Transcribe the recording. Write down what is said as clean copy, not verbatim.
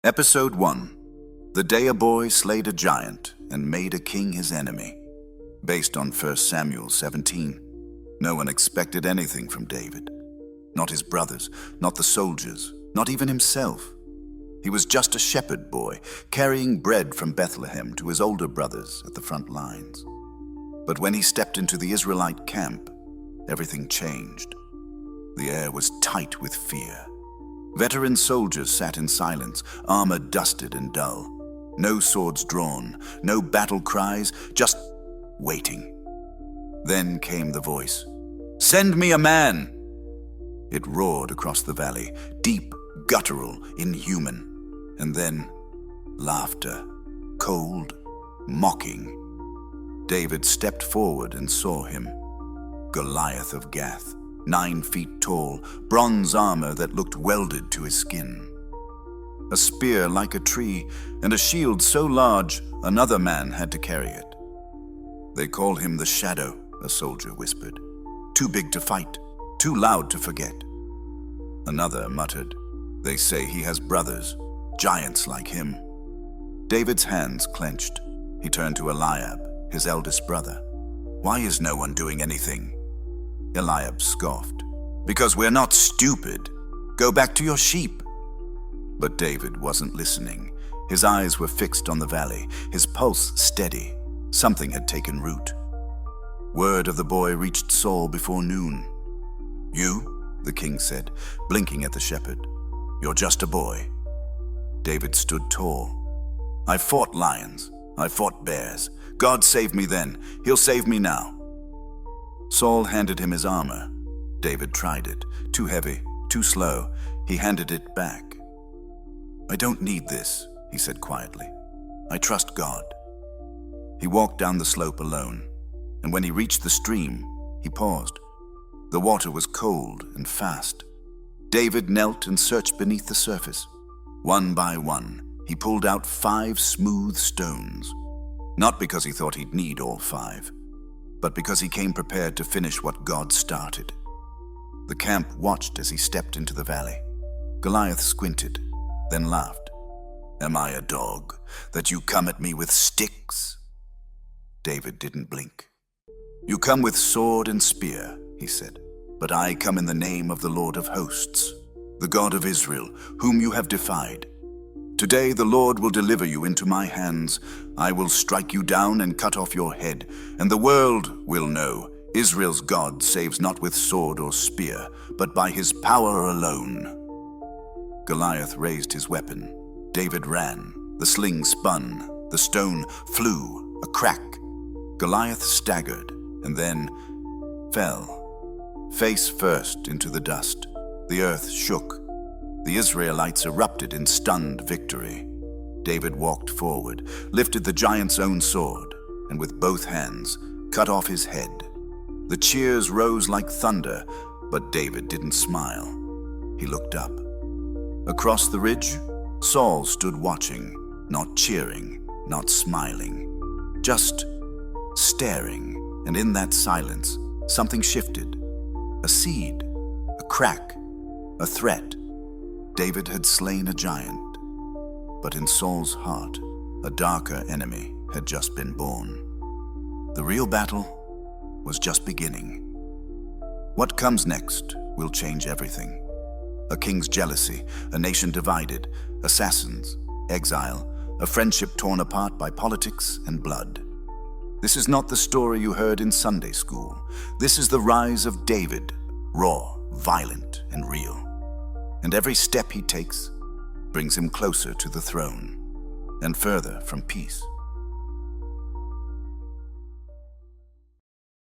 Episode 1. The day a boy slayed a giant and made a king his enemy. Based on 1 Samuel 17. No one expected anything from David. Not his brothers, not the soldiers, not even himself. He was just a shepherd boy, carrying bread from Bethlehem to his older brothers at the front lines. But when he stepped into the Israelite camp, everything changed. The air was tight with fear. Veteran soldiers sat in silence, armor dusted and dull. No swords drawn, no battle cries, just waiting. Then came the voice, "Send me a man!" It roared across the valley, deep, guttural, inhuman. And then, laughter, cold, mocking. David stepped forward and saw him. Goliath of Gath, 9 feet tall, bronze armor that looked welded to his skin. A spear like a tree, and a shield so large another man had to carry it. "They call him the Shadow," a soldier whispered. "Too big to fight, too loud to forget." Another muttered, "They say he has brothers, giants like him." David's hands clenched. He turned to Eliab, his eldest brother. "Why is no one doing anything?" Eliab scoffed. "Because we're not stupid. Go back to your sheep." But David wasn't listening. His eyes were fixed on the valley, his pulse steady. Something had taken root. Word of the boy reached Saul before noon. "You," the king said, blinking at the shepherd. "You're just a boy." David stood tall. "I fought lions. I fought bears. God saved me then. He'll save me now." Saul handed him his armor. David tried it. Too heavy, too slow. He handed it back. "I don't need this," he said quietly. "I trust God." He walked down the slope alone, and when he reached the stream, he paused. The water was cold and fast. David knelt and searched beneath the surface. One by one, he pulled out 5 smooth stones. Not because he thought he'd need all 5, but because he came prepared to finish what God started. The camp watched as he stepped into the valley. Goliath squinted, then laughed. "Am I a dog, that you come at me with sticks?" David didn't blink. "You come with sword and spear," he said, "but I come in the name of the Lord of hosts, the God of Israel, whom you have defied. Today the Lord will deliver you into my hands. I will strike you down and cut off your head, and the world will know Israel's God saves not with sword or spear, but by his power alone." Goliath raised his weapon. David ran. The sling spun. The stone flew. A crack. Goliath staggered, and then fell, face first into the dust. The earth shook. The Israelites erupted in stunned victory. David walked forward, lifted the giant's own sword, and with both hands cut off his head. The cheers rose like thunder, but David didn't smile. He looked up. Across the ridge, Saul stood watching, not cheering, not smiling, just staring, and in that silence, something shifted. A seed, a crack, a threat. David had slain a giant, but in Saul's heart, a darker enemy had just been born. The real battle was just beginning. What comes next will change everything. A king's jealousy, a nation divided, assassins, exile, a friendship torn apart by politics and blood. This is not the story you heard in Sunday school. This is the rise of David, raw, violent, and real. And every step he takes brings him closer to the throne and further from peace.